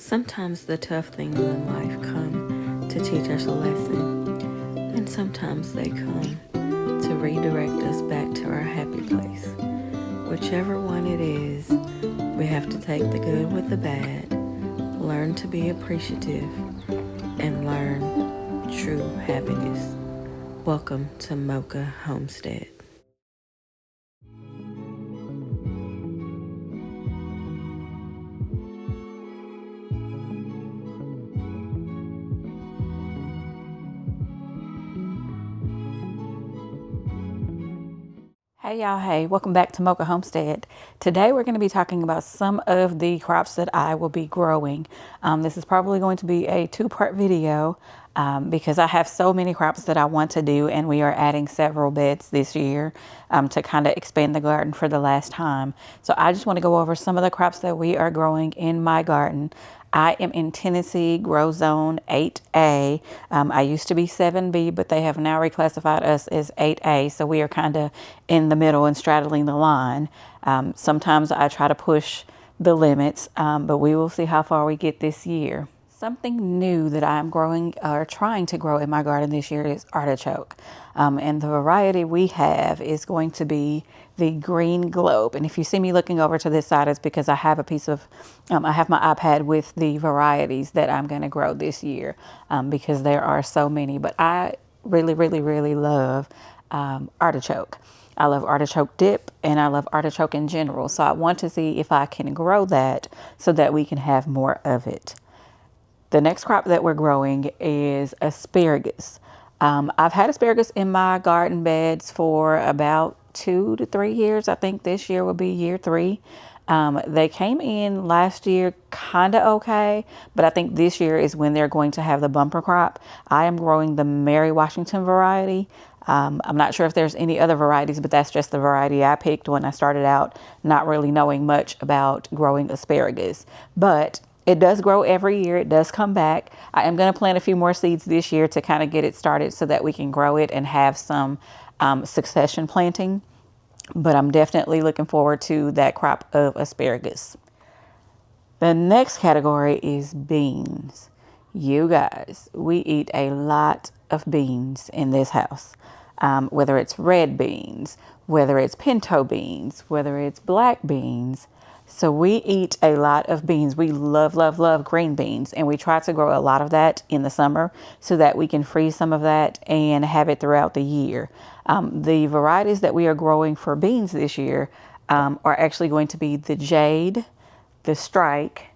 Sometimes the tough things in life come to teach us a lesson, and sometimes they come to redirect us back to our happy place. Whichever one it is, we have to take the good with the bad, learn to be appreciative, and learn true happiness. Welcome to Mocha Homestead. Hey y'all, hey, welcome back to Mocha Homestead. Today we're going to be talking about some of the crops that I will be growing. This is probably going to be a two-part video because I have so many crops that I want to do, and we are adding several beds this year to kind of expand the garden for the last time. So I just want to go over some of the crops that we are growing in my garden. I am in Tennessee Grow Zone 8A. I used to be 7B, but they have now reclassified us as 8A. So we are kind of in the middle and straddling the line. Sometimes I try to push the limits, but we will see how far we get this year. Something new that I'm growing or trying to grow in my garden this year is artichoke. And the variety we have is going to be the green globe. And if you see me looking over to this side, it's because I have a piece of, I have my iPad with the varieties that I'm going to grow this year because there are so many. But I really love artichoke. I love artichoke dip and I love artichoke in general. So I want to see if I can grow that so that we can have more of it. The next crop that we're growing is asparagus. I've had asparagus in my garden beds for about 2 to 3 years. I think this year will be year 3. They came in last year kind of okay, but I think this year is when they're going to have the bumper crop. I am growing the Mary Washington variety. I'm not sure if there's any other varieties, but that's just the variety I picked when I started out, not really knowing much about growing asparagus. But it does grow every year. It does come back. I am going to plant a few more seeds this year to kind of get it started so that we can grow it and have some succession planting. But I'm definitely looking forward to that crop of asparagus. The next category is beans. You guys, we eat a lot of beans in this house. Whether it's red beans, whether it's pinto beans, whether it's black beans. So we eat a lot of beans. We love green beans, and we try to grow a lot of that in the summer so that we can freeze some of that and have it throughout the year. The varieties that we are growing for beans this year are actually going to be the Jade, the Strike,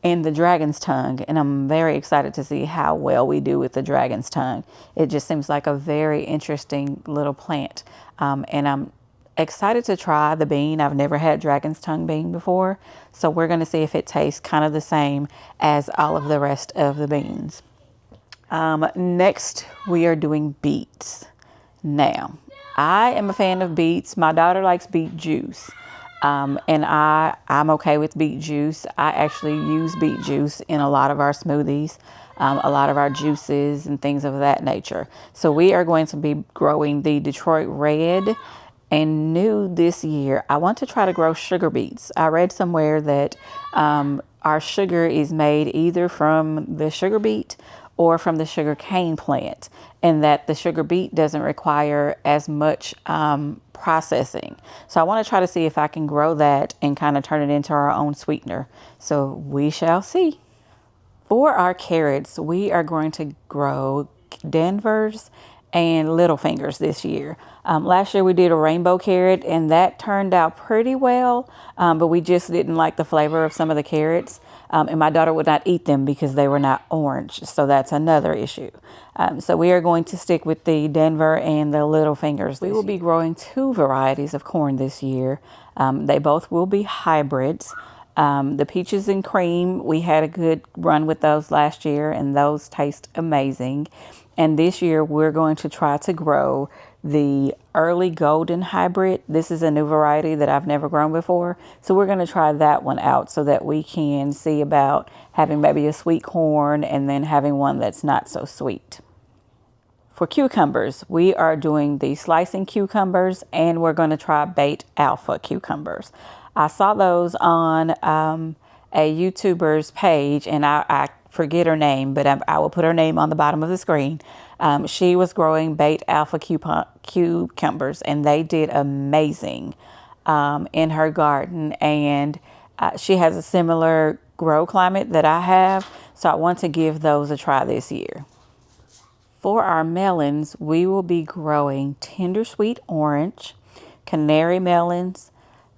and the Dragon's Tongue. And I'm very excited to see how well we do with the Dragon's Tongue. It just seems like a very interesting little plant. And I'm excited to try the bean. I've never had Dragon's Tongue bean before. So we're going to see if it tastes kind of the same as all of the rest of the beans. Next, we are doing beets. Now, I am a fan of beets. My daughter likes beet juice. And I'm okay with beet juice. I actually use beet juice in a lot of our smoothies, a lot of our juices and things of that nature. So we are going to be growing the Detroit Red. And new this year, I want to try to grow sugar beets. I read somewhere that our sugar is made either from the sugar beet or from the sugar cane plant, and that the sugar beet doesn't require as much processing. So I want to try to see if I can grow that and kind of turn it into our own sweetener. So we shall see. For our carrots, we are going to grow Denvers and little fingers this year. Last year we did a rainbow carrot and that turned out pretty well, but we just didn't like the flavor of some of the carrots. And my daughter would not eat them because they were not orange. So that's another issue. So we are going to stick with the Denver and the little fingers. We will be growing 2 varieties of corn this year. They both will be hybrids. The peaches and cream, we had a good run with those last year and those taste amazing. And this year we're going to try to grow the early golden hybrid. This is a new variety that I've never grown before. So we're going to try that one out so that we can see about having maybe a sweet corn and then having one that's not so sweet. For cucumbers, we are doing the slicing cucumbers and we're going to try bait alpha cucumbers. I saw those on a YouTuber's page, and I forget her name, but I will put her name on the bottom of the screen. She was growing bait alpha cucumbers, and they did amazing in her garden. And she has a similar grow climate that I have, so I want to give those a try this year. For our melons, we will be growing tender sweet orange, canary melons,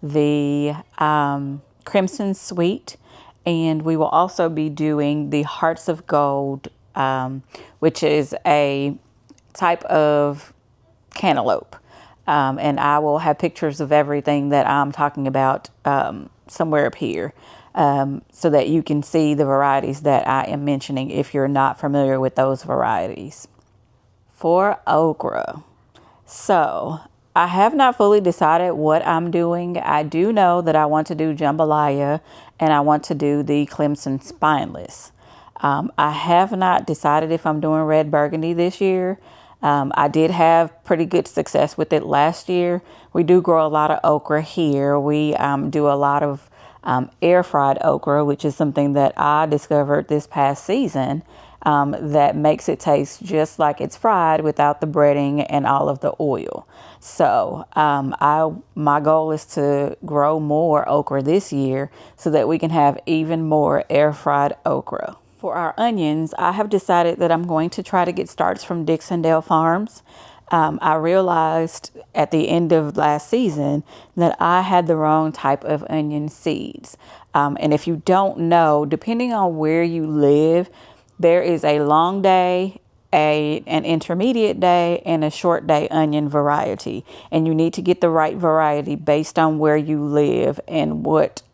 the crimson sweet, and we will also be doing the hearts of gold, which is a type of cantaloupe. And I will have pictures of everything that I'm talking about somewhere up here, so that you can see the varieties that I am mentioning if you're not familiar with those varieties. For okra, so I have not fully decided what I'm doing. I do know that I want to do jambalaya and I want to do the Clemson spineless. I have not decided if I'm doing red burgundy this year. I did have pretty good success with it last year. We do grow a lot of okra here. We do a lot of air fried okra, which is something that I discovered this past season, that makes it taste just like it's fried without the breading and all of the oil. So my goal is to grow more okra this year so that we can have even more air fried okra. For our onions, I have decided that I'm going to try to get starts from Dixondale Farms. I realized at the end of last season that I had the wrong type of onion seeds. And if you don't know, depending on where you live, there is a long day, an intermediate day, and a short day onion variety. And you need to get the right variety based on where you live and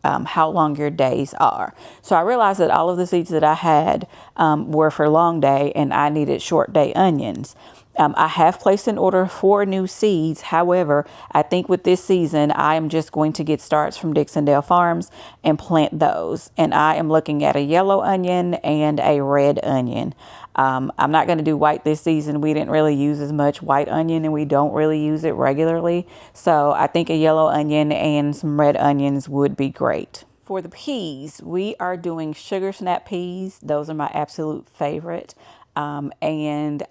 how long your days are. So I realized that all of the seeds that I had were for long day, and I needed short day onions. I have placed an order for new seeds. However, I think with this season, I am just going to get starts from Dixondale Farms and plant those. And I am looking at a yellow onion and a red onion. I'm not going to do white this season. We didn't really use as much white onion, and we don't really use it regularly. So I think a yellow onion and some red onions would be great. For the peas, we are doing sugar snap peas. Those are my absolute favorite. And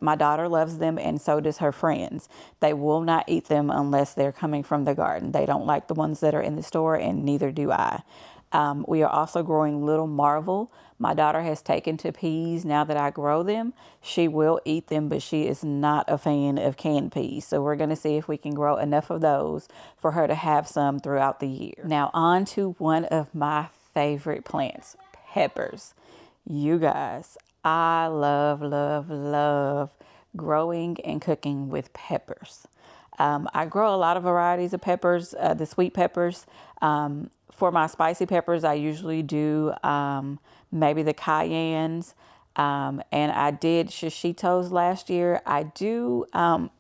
my daughter loves them, and so does her friends. They will not eat them unless they're coming from the garden. They don't like the ones that are in the store, and neither do I. We are also growing Little Marvel. My daughter has taken to peas now that I grow them. She will eat them, but she is not a fan of canned peas. So we're going to see if we can grow enough of those for her to have some throughout the year. Now on to one of my favorite plants, peppers. You guys, I love, love, love growing and cooking with peppers. I grow a lot of varieties of peppers, the sweet peppers. For my spicy peppers, I usually do maybe the cayennes. And I did shishitos last year. I do some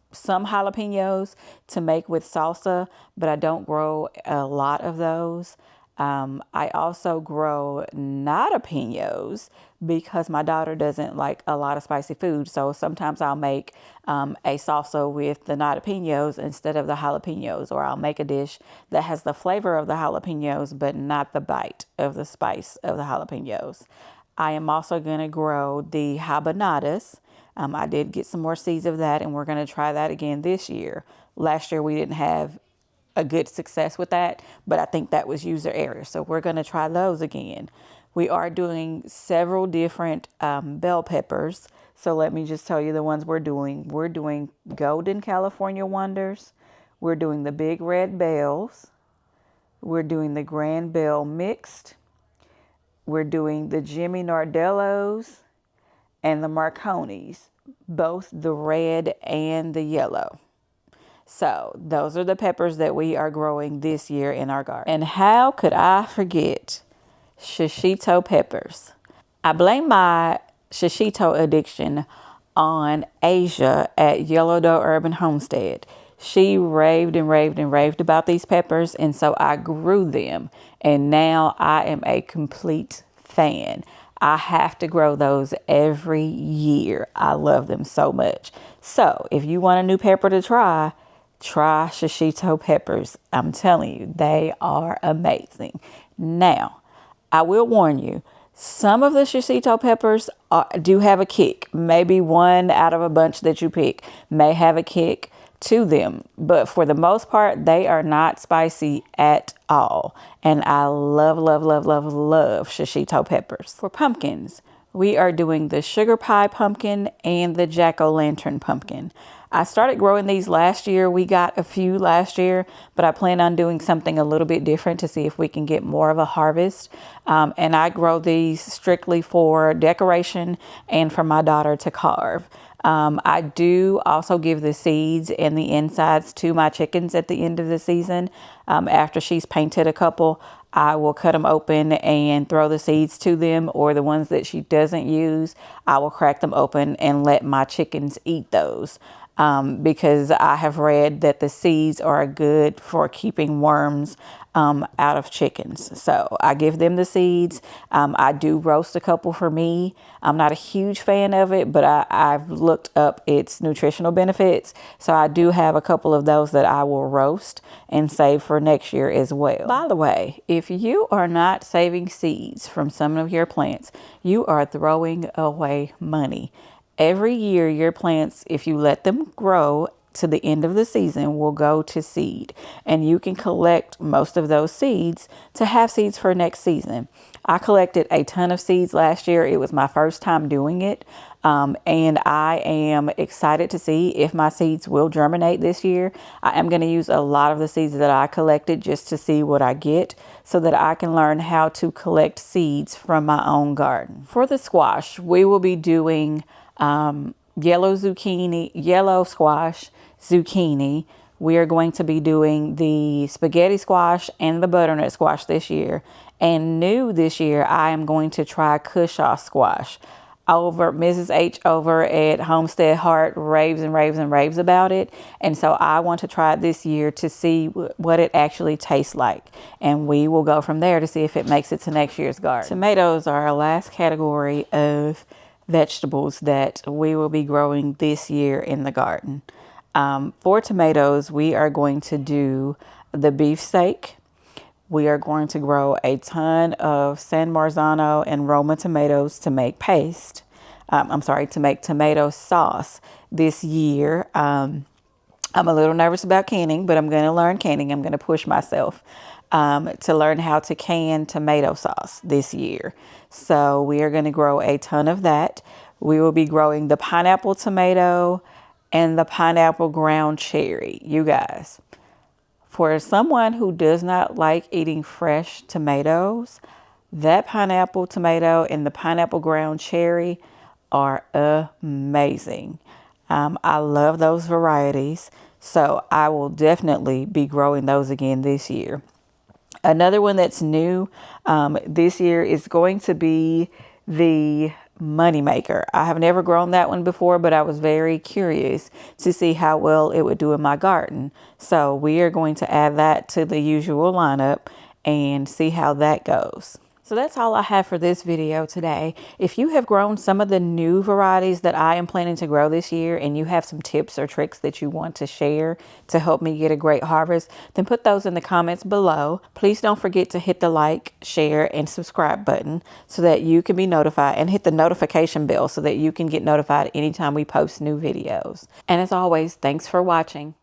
jalapenos to make with salsa, but I don't grow a lot of those. I also grow jalapenos because my daughter doesn't like a lot of spicy food. So sometimes I'll make a salsa with the jalapenos instead of the jalapenos, or I'll make a dish that has the flavor of the jalapenos but not the bite of the spice of the jalapenos. I am also going to grow the habanadas. I did get some more seeds of that, and we're going to try that again this year. Last year we didn't have a good success with that, but I think that was user error. So we're going to try those again. We are doing several different bell peppers. So let me just tell you the ones we're doing. We're doing Golden California Wonders. We're doing the Big Red Bells. We're doing the Grand Bell Mixed. We're doing the Jimmy Nardellos and the Marconis, both the red and the yellow. So those are the peppers that we are growing this year in our garden. And how could I forget shishito peppers? I blame my shishito addiction on Asia at Yellow Doe Urban Homestead. She raved and raved and raved about these peppers, and so I grew them. And now I am a complete fan. I have to grow those every year. I love them so much. So if you want a new pepper to try shishito peppers. I'm telling you, they are amazing. Now, I will warn you, some of the shishito peppers do have a kick. Maybe one out of a bunch that you pick may have a kick to them. But for the most part, they are not spicy at all. And I love, love, love, love, love shishito peppers. For pumpkins, we are doing the sugar pie pumpkin and the jack-o'-lantern pumpkin. I started growing these last year. We got a few last year, but I plan on doing something a little bit different to see if we can get more of a harvest. And I grow these strictly for decoration and for my daughter to carve. I do also give the seeds and the insides to my chickens at the end of the season. After she's painted a couple, I will cut them open and throw the seeds to them, or the ones that she doesn't use, I will crack them open and let my chickens eat those. Because I have read that the seeds are good for keeping worms out of chickens. So I give them the seeds. I do roast a couple for me. I'm not a huge fan of it, but I've looked up its nutritional benefits. So I do have a couple of those that I will roast and save for next year as well. By the way, if you are not saving seeds from some of your plants, you are throwing away money. Every year, your plants, if you let them grow to the end of the season, will go to seed. And you can collect most of those seeds to have seeds for next season. I collected a ton of seeds last year. It was my first time doing it. And I am excited to see if my seeds will germinate this year. I am going to use a lot of the seeds that I collected just to see what I get, so that I can learn how to collect seeds from my own garden. For the squash, we will be doing yellow squash, zucchini. We are going to be doing the spaghetti squash and the butternut squash this year. And new this year, I am going to try cushaw squash. Mrs. H over at Homestead Heart raves and raves and raves about it. And so I want to try it this year to see what it actually tastes like. And we will go from there to see if it makes it to next year's garden. Tomatoes are our last category of vegetables that we will be growing this year in the garden. For tomatoes, we are going to do the beefsteak. We are going to grow a ton of San Marzano and Roma tomatoes to make paste. To make tomato sauce this year. I'm a little nervous about canning, but I'm going to learn canning. I'm going to push myself to learn how to can tomato sauce this year. So we are going to grow a ton of that. We will be growing the pineapple tomato and the pineapple ground cherry. You guys, for someone who does not like eating fresh tomatoes, that pineapple tomato and the pineapple ground cherry are amazing. I love those varieties. So I will definitely be growing those again this year. Another one that's new this year is going to be the moneymaker. I have never grown that one before, but I was very curious to see how well it would do in my garden. So we are going to add that to the usual lineup and see how that goes. So that's all I have for this video today. If you have grown some of the new varieties that I am planning to grow this year, and you have some tips or tricks that you want to share to help me get a great harvest, then put those in the comments below. Please don't forget to hit the like, share, and subscribe button so that you can be notified, and hit the notification bell so that you can get notified anytime we post new videos. And as always, thanks for watching.